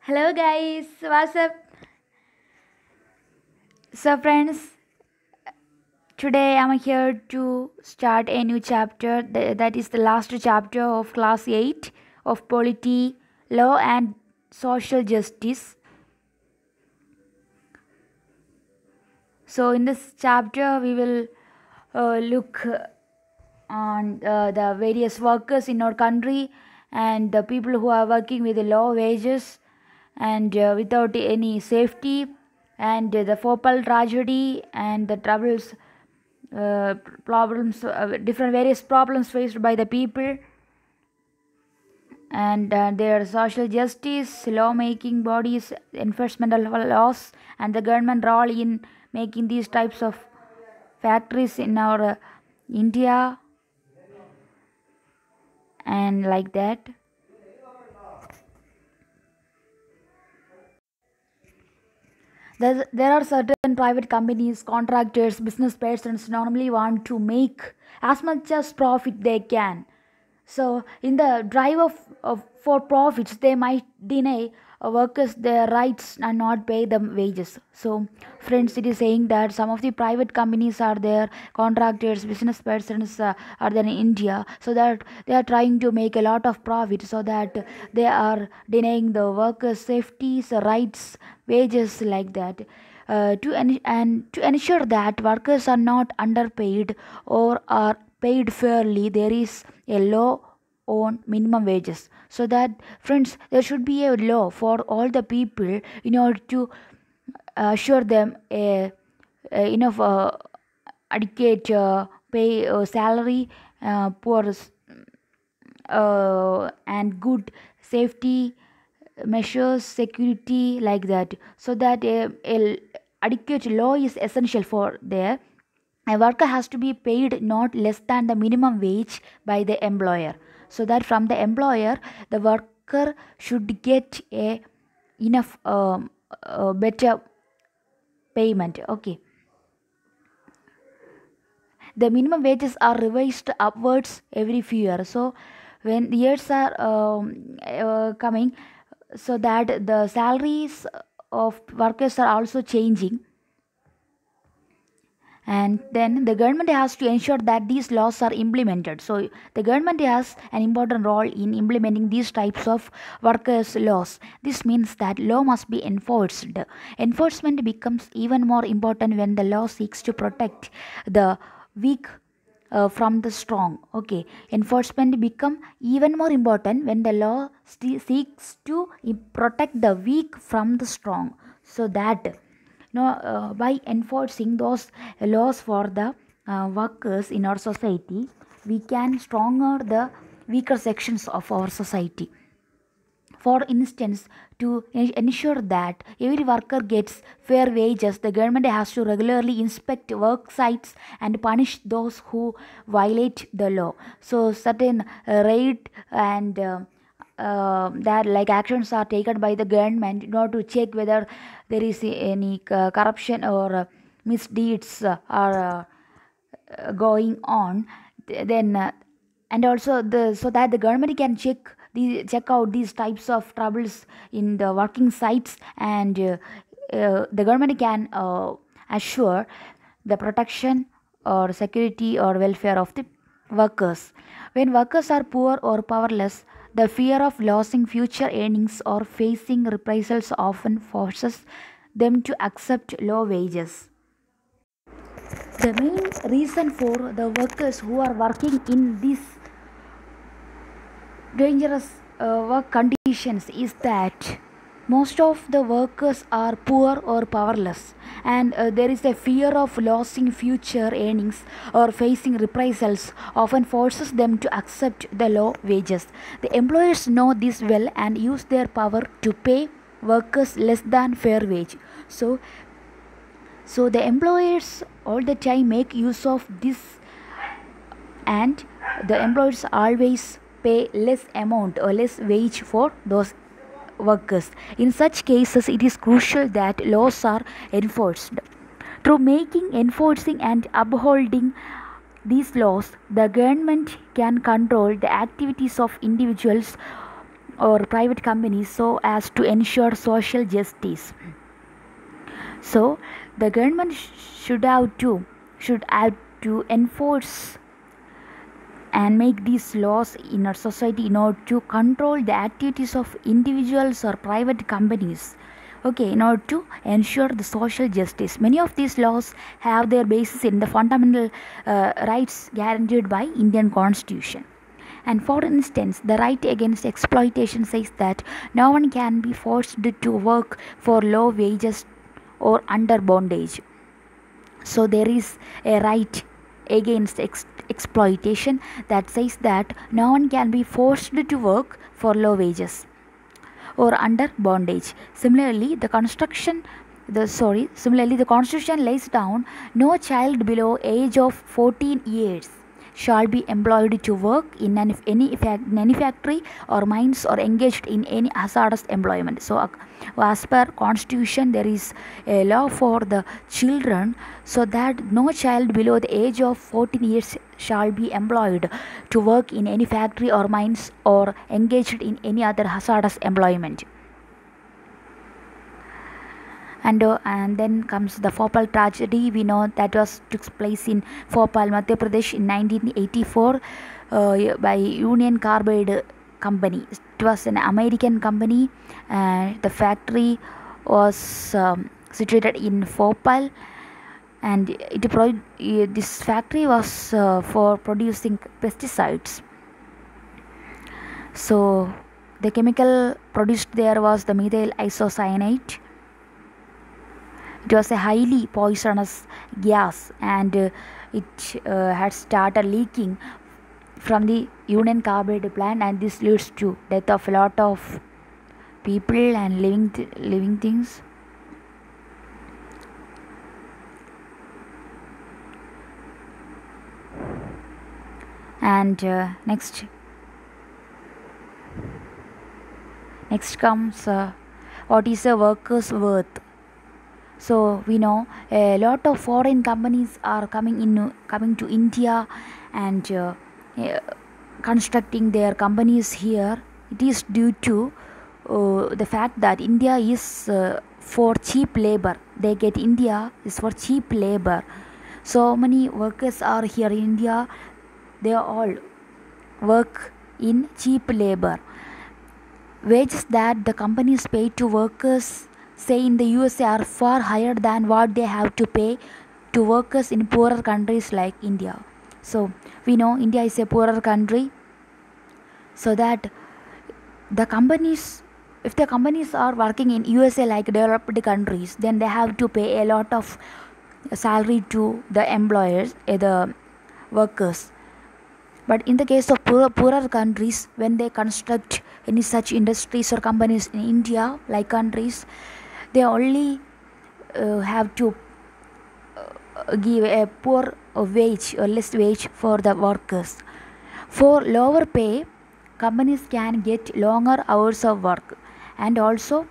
Hello guys, what's up? So friends, today I'm here to start a new chapter that is the last chapter of class 8 of polity, law and social justice. So in this chapter we will look on the various workers in our country and the people who are working with the low wages and without any safety, and the Phopal tragedy and the troubles, problems, different various problems faced by the people, and their social justice, lawmaking bodies, enforcement of laws, and the government role in making these types of factories in our India, and like that. There are certain private companies, contractors, business persons normally want to make as much as profit they can. So, in the drive of for profits, they might deny workers their rights and not pay them wages. So, friends, it is saying that some of the private companies are there, contractors, business persons are there in India, so that they are trying to make a lot of profit, so that they are denying the workers' safeties, rights, wages, like that. To ensure that workers are not underpaid or are paid fairly, there is a law on minimum wages. So that, friends, there should be a law for all the people in order to assure them a enough adequate pay, salary, poor, and good safety measures, security, like that. So that a adequate law is essential for there. A worker has to be paid not less than the minimum wage by the employer, so that from the employer the worker should get a enough better payment. Okay, the minimum wages are revised upwards every few years. So when years are coming, so that the salaries of workers are also changing, and then the government has to ensure that these laws are implemented. So the government has an important role in implementing these types of workers laws. This means that law must be enforced. Enforcement becomes even more important when the law seeks to protect the weak from the strong. Okay, enforcement become even more important when the law seeks to protect the weak from the strong, so that by enforcing those laws for the workers in our society, we can stronger the weaker sections of our society. For instance, to ensure that every worker gets fair wages, the government has to regularly inspect work sites and punish those who violate the law. So certain raid and that like actions are taken by the government in order to check whether there is any corruption or misdeeds are going on. Then and also the so that the government can check out these types of troubles in the working sites, and the government can assure the protection or security or welfare of the workers. When workers are poor or powerless, the fear of losing future earnings or facing reprisals often forces them to accept low wages. The main reason for the workers who are working in these dangerous work conditions is that most of the workers are poor or powerless, and there is a fear of losing future earnings or facing reprisals often forces them to accept the low wages. The employers know this well and use their power to pay workers less than fair wage. So the employers all the time make use of this, and the employers always pay less amount or less wage for those workers. In such cases, it is crucial that laws are enforced. Through making, enforcing, and upholding these laws, the government can control the activities of individuals or private companies so as to ensure social justice. So the government should have to enforce and make these laws in our society in order to control the activities of individuals or private companies, okay, in order to ensure the social justice. Many of these laws have their basis in the fundamental rights guaranteed by Indian constitution. And for instance, the right against exploitation says that no one can be forced to work for low wages or under bondage. So there is a right against exploitation that says that no one can be forced to work for low wages or under bondage. Similarly, the constitution lays down no child below age of 14 years shall be employed to work in any factory or mines or engaged in any hazardous employment. So as per constitution, there is a law for the children, so that no child below the age of 14 years shall be employed to work in any factory or mines or engaged in any other hazardous employment. And then comes the Bhopal tragedy. We know that took place in Bhopal, Madhya Pradesh in 1984 by Union Carbide company. It was an American company. The factory was situated in Bhopal, and this factory was for producing pesticides. So the chemical produced there was the methyl isocyanate. It was a highly poisonous gas, and it had started leaking from the Union Carbide plant, and this leads to death of a lot of people and living things. And next comes what is a worker's worth. So we know a lot of foreign companies are coming to India and constructing their companies here. It is due to the fact that India is for cheap labor. India is for cheap labor. So many workers are here in India. They all work in cheap labor. Wages that the companies pay to workers, say in the USA, are far higher than what they have to pay to workers in poorer countries like India. So we know India is a poorer country, so that if the companies are working in USA like developed countries, then they have to pay a lot of salary to the employers, the workers. But in the case of poorer countries, when they construct any such industries or companies in India like countries, they only have to give a poor wage or less wage for the workers. For lower pay, companies can get longer hours of work, and also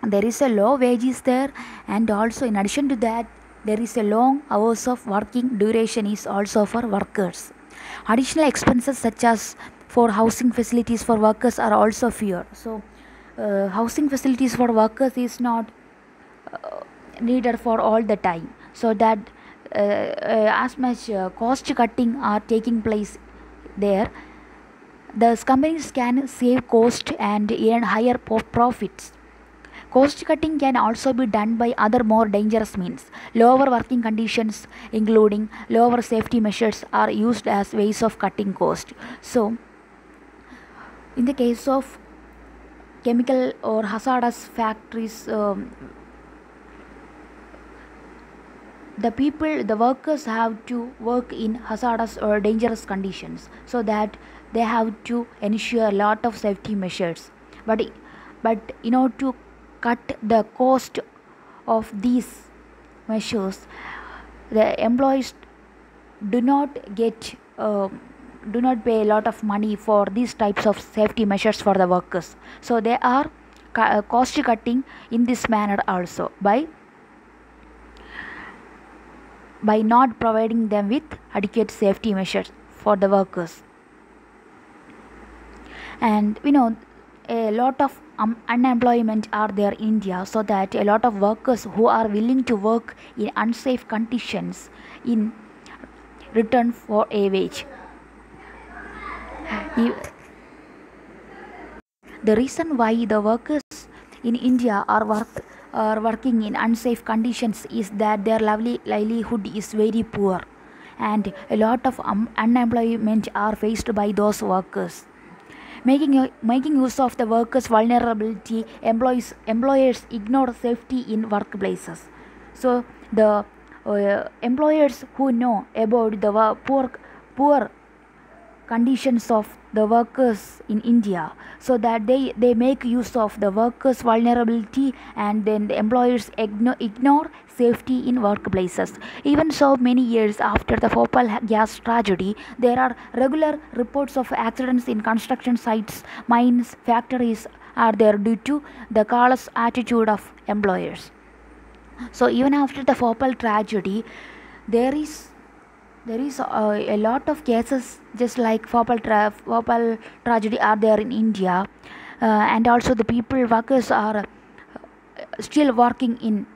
there is a low wages there, and also in addition to that, there is a long hours of working duration is also for workers. Additional expenses such as for housing facilities for workers are also feared. So housing facilities for workers is not needed for all the time, so that as much cost cutting are taking place there, the companies can save cost and earn higher profits. Cost cutting can also be done by other more dangerous means. Lower working conditions, including lower safety measures, are used as ways of cutting cost. So in the case of chemical or hazardous factories, the workers have to work in hazardous or dangerous conditions, so that they have to ensure a lot of safety measures. But in order to cut the cost of these measures, the employees do not pay a lot of money for these types of safety measures for the workers. So they are cost cutting in this manner also, by not providing them with adequate safety measures for the workers. And we know a lot of unemployment are there in India, so that a lot of workers who are willing to work in unsafe conditions in return for a wage. E- The reason why the workers in India are working in unsafe conditions is that their livelihood is very poor, and a lot of unemployment are faced by those workers. Making use of the workers' vulnerability, employers ignore safety in workplaces. So the employers who know about the poor conditions of the workers in India, so that they make use of the workers' vulnerability, and then the employers ignore safety in workplaces. Even so, many years after the Bhopal gas tragedy, there are regular reports of accidents in construction sites, mines, factories are there due to the careless attitude of employers. So even after the Bhopal tragedy, there is a lot of cases just like Bhopal tragedy are there in India, and also the people workers are still working in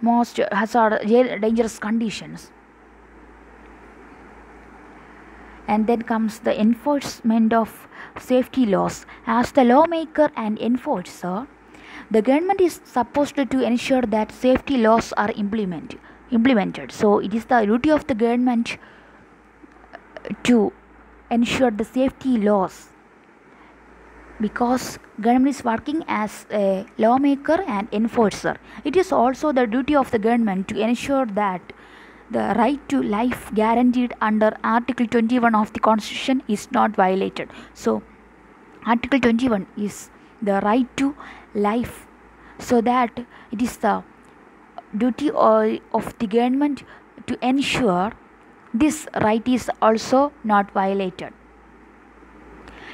most dangerous conditions. And then comes the enforcement of safety laws. As the lawmaker and enforcer, the government is supposed to ensure that safety laws are implemented. So it is the duty of the government to ensure the safety laws, because government is working as a lawmaker and enforcer. It is also the duty of the government to ensure that the right to life guaranteed under Article 21 of the Constitution is not violated. So Article 21 is the right to life, so that it is the duty of the government to ensure this right is also not violated.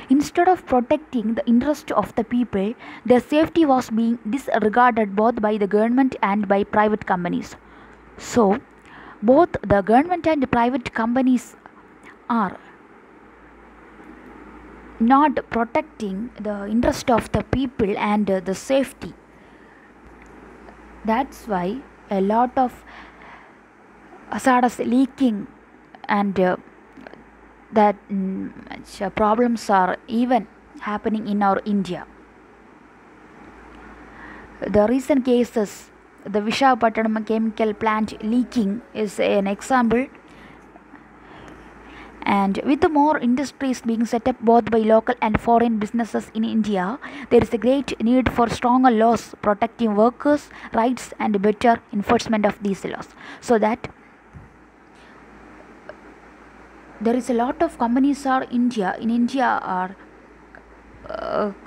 Instead of protecting the interest of the people, their safety was being disregarded both by the government and by private companies. So both the government and the private companies are not protecting the interest of the people and the safety. That's why a lot of hazardous leaking and problems are even happening in our India. The recent cases, the Vishakhapatnam chemical plant leaking is an example, and with more industries being set up both by local and foreign businesses in India, there is a great need for stronger laws protecting workers' rights and better enforcement of these laws, so that there is a lot of companies are in India are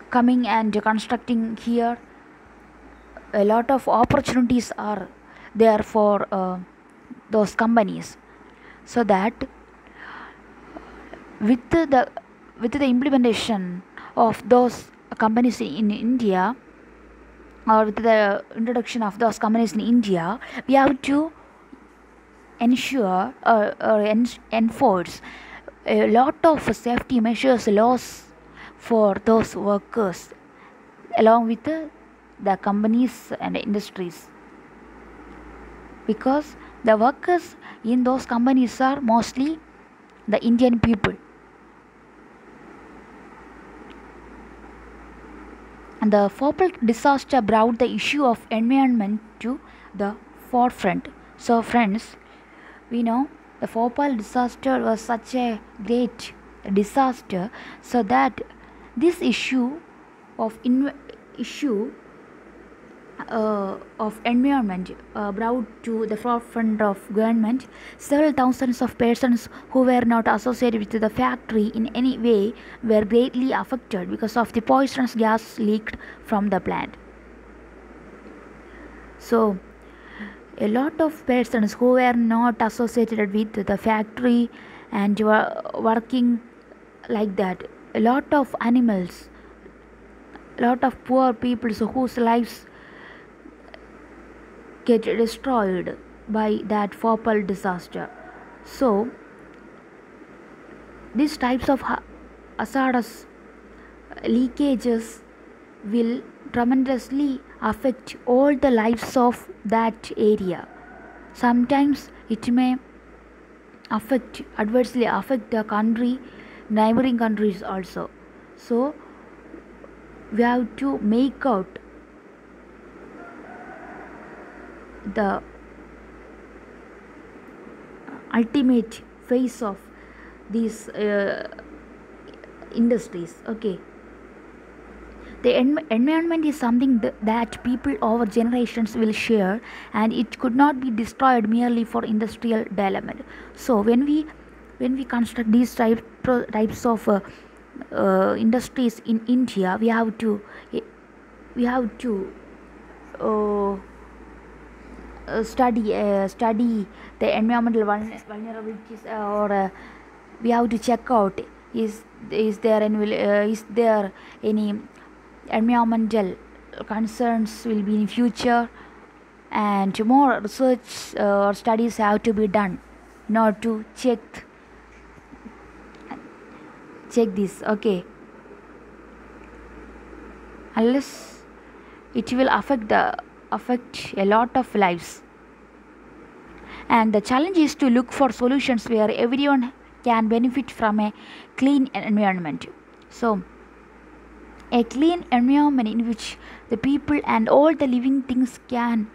coming and constructing here. A lot of opportunities are there for those companies, so that with the implementation of those companies in India, or with the introduction of those companies in India, we have to ensure or enforce a lot of safety measures, laws for those workers, along with the companies and industries, because the workers in those companies are mostly the Indian people. And the Bhopal disaster brought the issue of environment to the forefront. So friends, we know the Bhopal disaster was such a great disaster, so that this issue of environment brought to the forefront of government. Several thousands of persons who were not associated with the factory in any way were greatly affected because of the poisonous gas leaked from the plant. So a lot of persons who were not associated with the factory and were working like that, a lot of animals, a lot of poor people whose lives get destroyed by that Bhopal disaster. So these types of hazardous leakages will tremendously affect all the lives of that area. Sometimes it may adversely affect the country, neighboring countries also. So we have to make out the ultimate phase of these industries. Okay, the environment is something that people over generations will share, and it could not be destroyed merely for industrial development. So when we construct these types of industries in India, we have to uh, study the environmental vulnerabilities, or we have to check out is there any environmental concerns will be in future, and more research or studies have to be done in order to check this. Okay, unless it will affect a lot of lives. And the challenge is to look for solutions where everyone can benefit from a clean environment. So a clean environment in which the people and all the living things can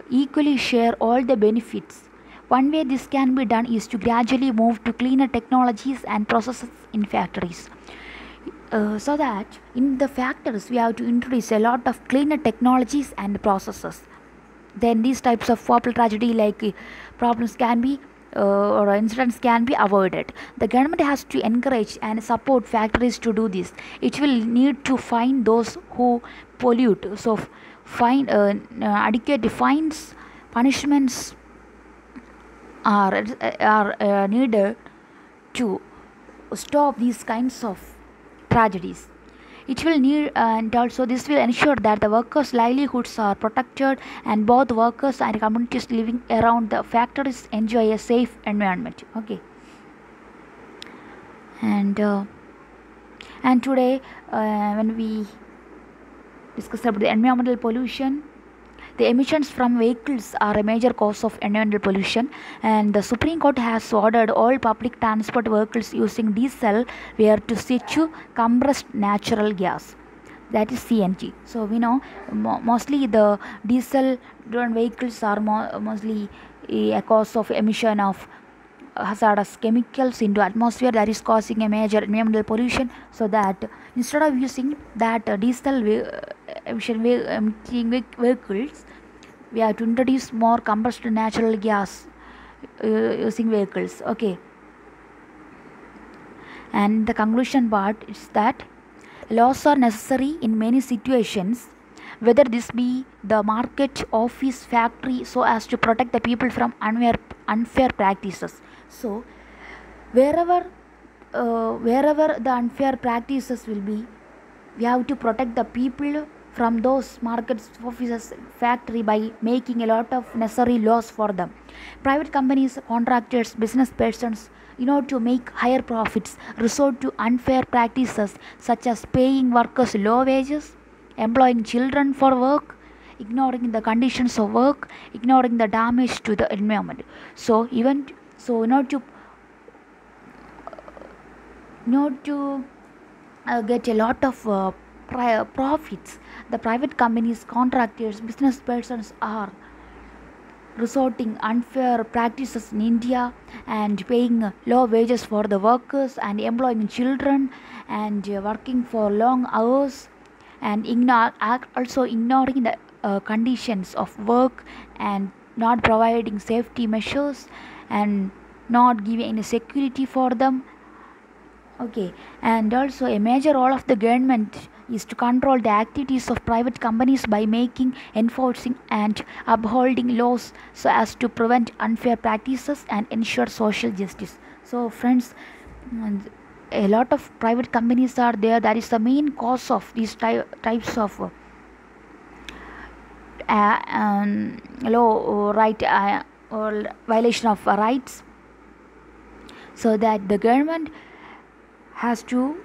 equally share all the benefits. One way this can be done is to gradually move to cleaner technologies and processes in factories. So that in the factories we have to introduce a lot of cleaner technologies and processes. Then these types of popular tragedy like problems can be or incidents can be avoided. The government has to encourage and support factories to do this. It will need to fine those who pollute. So fine adequate fines, punishments are needed to stop these kinds of tragedies. It will need, and also this will ensure that the workers' livelihoods are protected, and both workers and communities living around the factories enjoy a safe environment. Okay, and today when we discuss about the environmental pollution, the emissions from vehicles are a major cause of environmental pollution, and the Supreme Court has ordered all public transport vehicles using diesel were to switch to compressed natural gas, that is CNG. So we know mostly the diesel driven vehicles are mostly a cause of emission of hazardous chemicals into atmosphere, that is causing a major environmental pollution. So that instead of using that diesel emitting vehicles, we have to introduce more compressed natural gas using vehicles. Okay, and the conclusion part is that laws are necessary in many situations, whether this be the market, office, factory, so as to protect the people from unfair practices. So wherever the unfair practices will be, we have to protect the people from those markets, offices, factory by making a lot of necessary laws for them. Private companies, contractors, business persons, in order to make higher profits, resort to unfair practices such as paying workers low wages, employing children for work, ignoring the conditions of work, ignoring the damage to the environment. So in order to get a lot of profits, the private companies, contractors, business persons are resorting unfair practices in India, and paying low wages for the workers, and employing children, and working for long hours, and also ignoring the conditions of work, and not providing safety measures, and not giving any security for them. Okay, and also a major role of the government is to control the activities of private companies by making, enforcing, and upholding laws so as to prevent unfair practices and ensure social justice. So, friends, a lot of private companies are there. That is the main cause of these types of law right or violation of rights. So that the government has to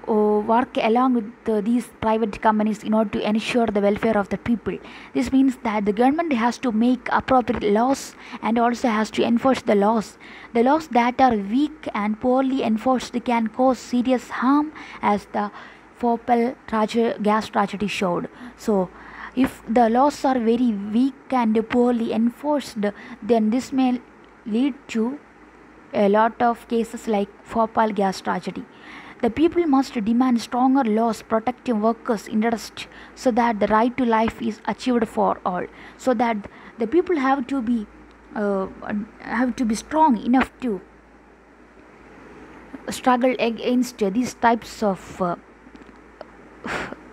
work along with these private companies in order to ensure the welfare of the people. This means that the government has to make appropriate laws and also has to enforce the laws. The laws that are weak and poorly enforced can cause serious harm, as the Phopal gas tragedy showed. So, if the laws are very weak and poorly enforced, then this may lead to a lot of cases like Phopal gas tragedy. The people must demand stronger laws protecting workers' interests so that the right to life is achieved for all. So that the people uh, have to be strong enough to struggle against these types of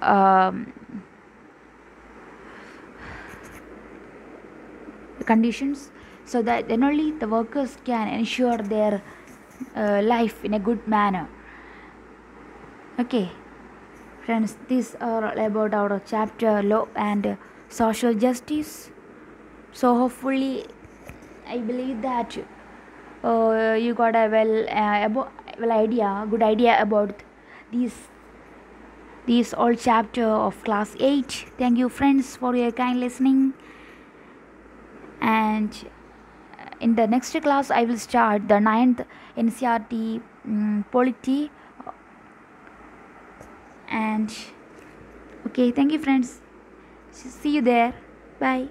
um, conditions, so that then only the workers can ensure their life in a good manner. Okay, friends, these are all about our chapter law and social justice. So hopefully, I believe that you got a good idea about these old chapter of class 8. Thank you, friends, for your kind listening. And in the next class, I will start the 9th NCRT polity. And okay, thank you, friends. See you there. Bye.